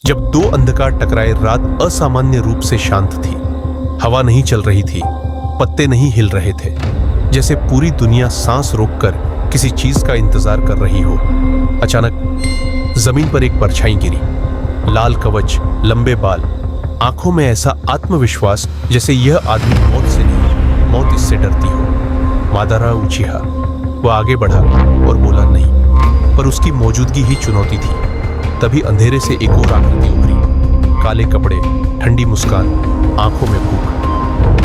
जब दो अंधकार टकराए, रात असामान्य रूप से शांत थी। हवा नहीं चल रही थी, पत्ते नहीं हिल रहे थे, जैसे पूरी दुनिया सांस रोककर किसी चीज का इंतजार कर रही हो। अचानक जमीन पर एक परछाई गिरी। लाल कवच, लंबे बाल, आंखों में ऐसा आत्मविश्वास जैसे यह आदमी मौत से नहीं, मौत इससे डरती हो। मादारा उचिहा। वह आगे बढ़ा और बोला नहीं, पर उसकी मौजूदगी ही चुनौती थी। तभी अंधेरे से एक और आकृति उभरी। काले कपड़े, ठंडी मुस्कान, आंखों में भूख।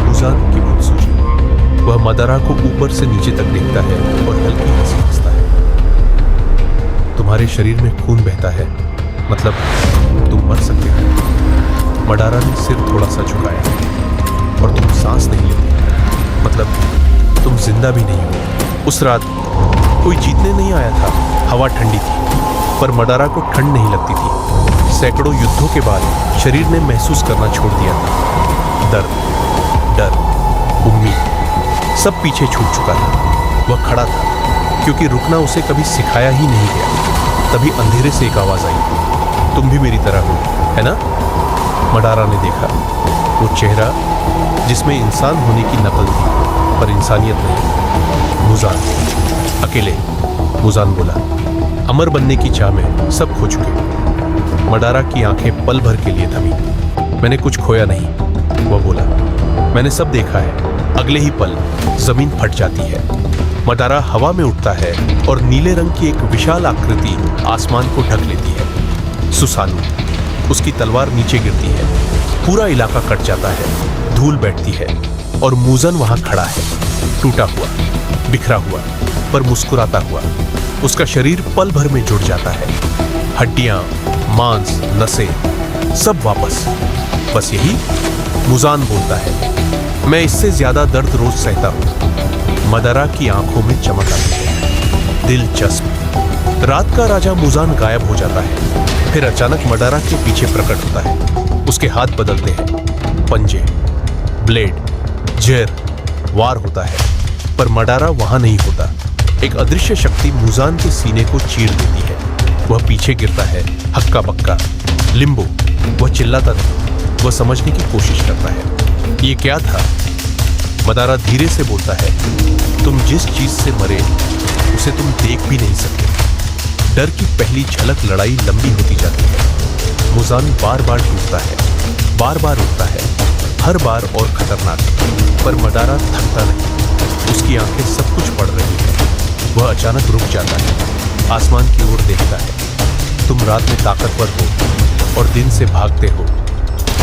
मुजान की भूख सूझी। वह मादारा को ऊपर से नीचे तक देखता है और हल्की हंसी हंसता है। तुम्हारे शरीर में खून बहता है, मतलब तुम मर सकते हो। मादारा ने सिर थोड़ा सा झुकाया। और तुम सांस नहीं लेते, मतलब तुम जिंदा भी नहीं हो। उस रात कोई जीतने नहीं आया था। हवा ठंडी थी, पर मादारा को ठंड नहीं लगती थी। सैकड़ों युद्धों के बाद शरीर ने महसूस करना छोड़ दिया था। दर्द, डर, उम्मीद सब पीछे छूट चुका था। वह खड़ा था, क्योंकि रुकना उसे कभी सिखाया ही नहीं गया। तभी अंधेरे से एक आवाज आई, तुम भी मेरी तरह हो, है ना? मादारा ने देखा वो चेहरा जिसमें इंसान होने की नकल थी, पर इंसानियत नहीं। मुजान। अकेले। मुजान बोला, अमर बनने की चाह में सब खो चुके। मादारा की आंखें पल भर के लिए थमी। मैंने कुछ खोया नहीं, वह बोला। मैंने सब देखा है। अगले ही पल जमीन फट जाती है। मादारा हवा में उठता है और नीले रंग की एक विशाल आकृति आसमान को ढक लेती है। सुसानु। उसकी तलवार नीचे गिरती है। पूरा इलाका कट जाता है, धूल बैठती है और मुजान वहां खड़ा है, टूटा हुआ, बिखरा हुआ, पर मुस्कुराता हुआ। उसका शरीर पल भर में जुड़ जाता है। हड्डियां, मांस, नसें सब वापस। बस यही। मुजान बोलता है, मैं इससे ज्यादा दर्द रोज सहता हूं। मादारा की आंखों में चमक आती है। दिलचस्प। रात का राजा मुजान गायब हो जाता है। फिर अचानक मादारा के पीछे प्रकट होता है। उसके हाथ बदलते हैं। पंजे, ब्लेड, जहर, वार होता है, पर मादारा वहां नहीं होता। एक अदृश्य शक्ति मुजान के सीने को चीर देती है। वह पीछे गिरता है, हक्का बक्का। लिम्बो। वह चिल्लाता नहीं, वह समझने की कोशिश करता है। ये क्या था? मादारा धीरे से बोलता है, तुम जिस चीज से मरे उसे तुम देख भी नहीं सकते। डर की पहली झलक लड़ाई लंबी होती जाती है। मुजान बार बार टूटता है, बार बार उठता है, हर बार और खतरनाक। पर मादारा थकता नहीं। उसकी आंखें सब कुछ पढ़ रही है। वह अचानक रुक जाता है, आसमान की ओर देखता है। तुम रात में ताकतवर हो और दिन से भागते हो।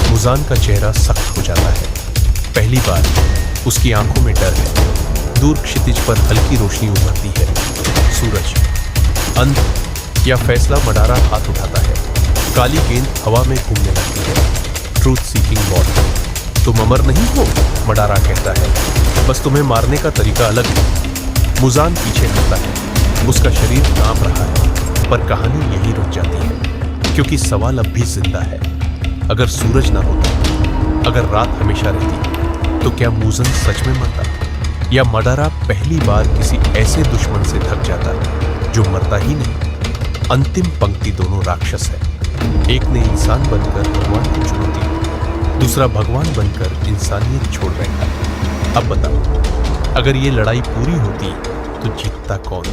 मुजान का चेहरा सख्त हो जाता है। पहली बार उसकी आंखों में डर है। दूर क्षितिज पर हल्की रोशनी उभरती है। सूरज। अंत या फैसला? मादारा हाथ उठाता है। काली गेंद हवा में घूमने लगती है। Truth seeking ball. तुम अमर नहीं हो, मादारा कहता है, बस तुम्हें मारने का तरीका अलग है। मुजान पीछे हटता है। उसका शरीर कांप रहा है, पर कहानी यही रुक जाती है, क्योंकि सवाल अब भी जिंदा है। अगर सूरज ना होता, अगर रात हमेशा रहती, तो क्या मुजान सच में मरता? या मादारा पहली बार किसी ऐसे दुश्मन से थक जाता जो मरता ही नहीं? अंतिम पंक्ति दोनों राक्षस है। एक ने इंसान बनकर भगवान को चुनौती दी, दूसरा भगवान बनकर इंसानियत छोड़ बैठा। अब बताओ, अगर ये लड़ाई पूरी होती तो जीतता कौन?